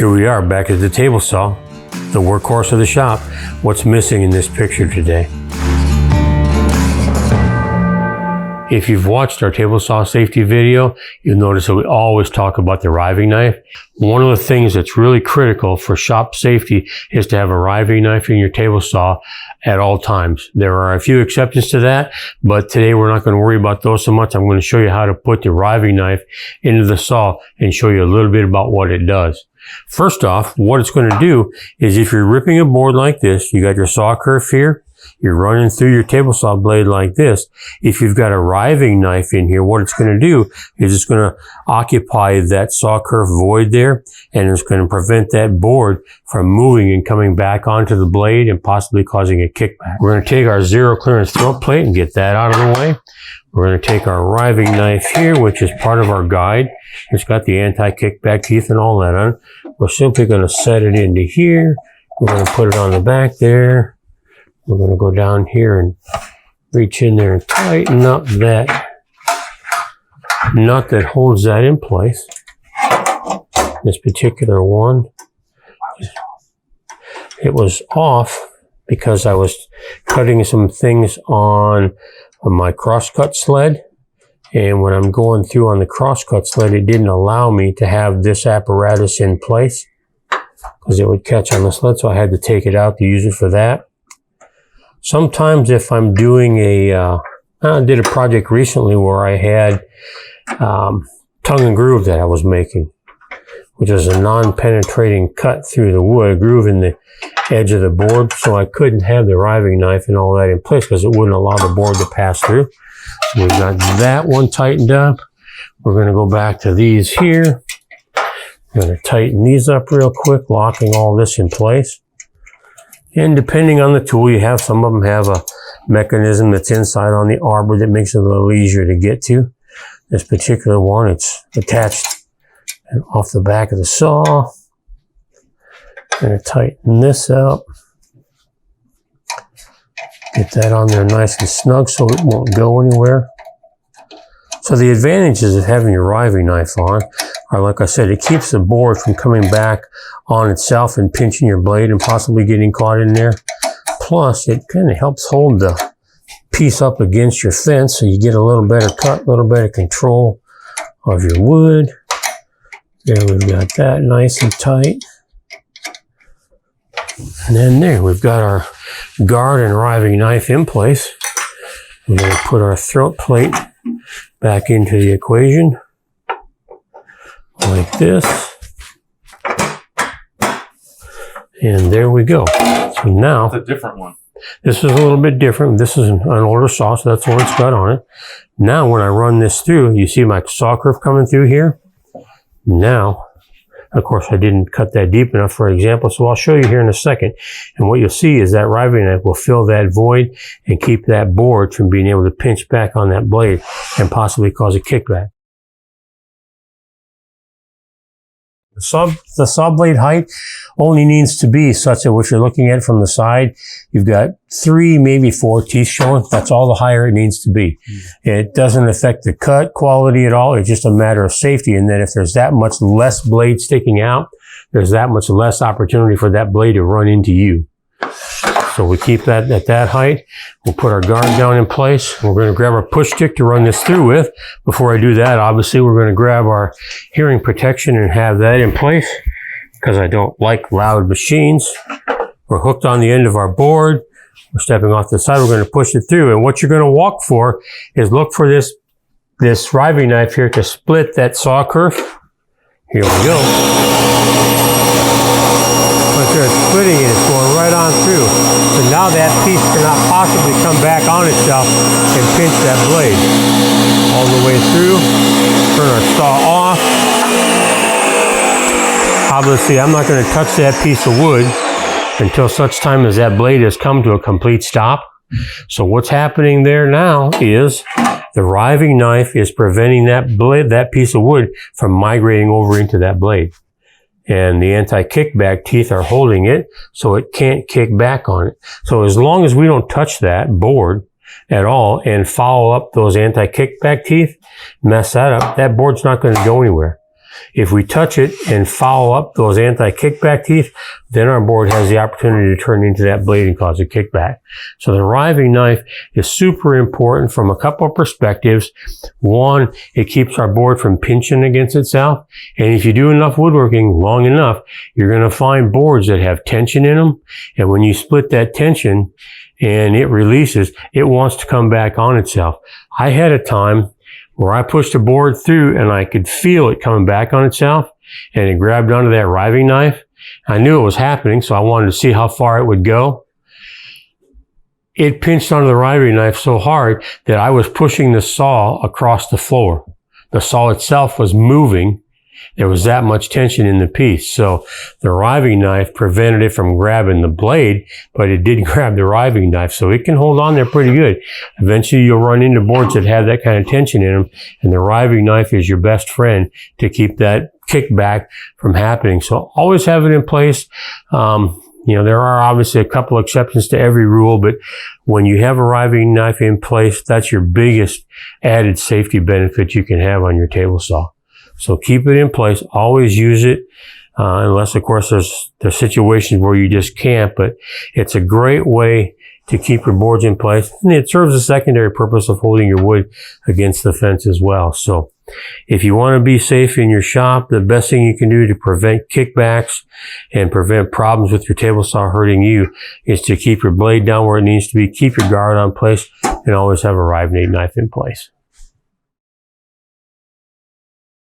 Here we are back at the table saw, the workhorse of the shop. What's missing in this picture today? If you've watched our table saw safety video, you'll notice that we always talk about the riving knife. One of the things that's really critical for shop safety is to have a riving knife in your table saw at all times. There are a few exceptions to that, but today we're not going to worry about those so much. I'm going to show you how to put the riving knife into the saw and show you a little bit about what it does. First off, what it's going to do is if you're ripping a board like this, you got your saw kerf here, you're running through your table saw blade like this. If you've got a riving knife in here, what it's going to do is it's going to occupy that saw kerf void there, and it's going to prevent that board from moving and coming back onto the blade and possibly causing a kickback. We're going to take our zero clearance throat plate and get that out of the way. We're going to take our riving knife here, which is part of our guide. It's got the anti-kickback teeth and all that on. We're simply going to set it into here. We're going to put it on the back there. We're going to go down here and reach in there and tighten up that nut that holds that in place. This particular one, it was off because I was cutting some things on my crosscut sled. And when I'm going through on the crosscut sled, it didn't allow me to have this apparatus in place because it would catch on the sled. So I had to take it out to use it for that. Sometimes if I'm doing I did a project recently where I had tongue and groove that I was making, which is a non-penetrating cut through the wood, a groove in the edge of the board, so I couldn't have the riving knife and all that in place because it wouldn't allow the board to pass through. So we've got that one tightened up. We're going to go back to these here. I'm going to tighten these up real quick, locking all this in place. And depending on the tool you have, some of them have a mechanism that's inside on the arbor that makes it a little easier to get to. This particular one, it's attached off the back of the saw. I'm going to tighten this up. Get that on there nice and snug so it won't go anywhere. So the advantages of having your riving knife on are, like I said, it keeps the board from coming back on itself and pinching your blade and possibly getting caught in there. Plus, it kind of helps hold the piece up against your fence so you get a little better cut, a little better control of your wood. There, we've got that nice and tight. And then there, we've got our guard and riving knife in place. We're going to put our throat plate back into the equation like this. And there we go. So now, it's a different one. This is a little bit different. This is an older saw, so that's what it's got on it. Now when I run this through, you see my saw kerf coming through here. Now, of course, I didn't cut that deep enough for example, so I'll show you here in a second. And what you'll see is that riving knife will fill that void and keep that board from being able to pinch back on that blade and possibly cause a kickback. The saw blade height only needs to be such that what you're looking at from the side, you've got 3, maybe 4 teeth showing. That's all the higher it needs to be. It doesn't affect the cut quality at all. It's just a matter of safety. And then if there's that much less blade sticking out, there's that much less opportunity for that blade to run into you. So we keep that at that height. We'll put our guard down in place. We're going to grab our push stick to run this through with. Before I do that, obviously, we're going to grab our hearing protection and have that in place because I don't like loud machines. We're hooked on the end of our board. We're stepping off the side. We're going to push it through. And what you're going to walk for is look for this riving knife here to split that saw kerf. Here we go. But they're splitting it, it's going right on through. So now that piece cannot possibly come back on itself and pinch that blade. All the way through. Turn our saw off. Obviously, I'm not going to touch that piece of wood until such time as that blade has come to a complete stop. So what's happening there now is the riving knife is preventing that piece of wood from migrating over into that blade. And the anti-kickback teeth are holding it so it can't kick back on it. So as long as we don't touch that board at all and follow up those anti-kickback teeth, mess that up, that board's not going to go anywhere. If we touch it and foul up those anti-kickback teeth, then our board has the opportunity to turn into that blade and cause a kickback. So the riving knife is super important from a couple of perspectives. One, it keeps our board from pinching against itself. And if you do enough woodworking long enough, you're going to find boards that have tension in them. And when you split that tension and it releases, it wants to come back on itself. I had a time where I pushed a board through and I could feel it coming back on itself, and it grabbed onto that riving knife. I knew it was happening, so I wanted to see how far it would go. It pinched onto the riving knife so hard that I was pushing the saw across the floor. The saw itself was moving. There was that much tension in the piece. So the riving knife prevented it from grabbing the blade, but it did grab the riving knife. So it can hold on there pretty good. Eventually you'll run into boards that have that kind of tension in them, and the riving knife is your best friend to keep that kickback from happening. So always have it in place. You know, there are obviously a couple of exceptions to every rule, but when you have a riving knife in place, that's your biggest added safety benefit you can have on your table saw. So keep it in place. Always use it, unless, of course, there's situations where you just can't. But it's a great way to keep your boards in place. And it serves a secondary purpose of holding your wood against the fence as well. So if you want to be safe in your shop, the best thing you can do to prevent kickbacks and prevent problems with your table saw hurting you is to keep your blade down where it needs to be, keep your guard on place, and always have a riving knife in place.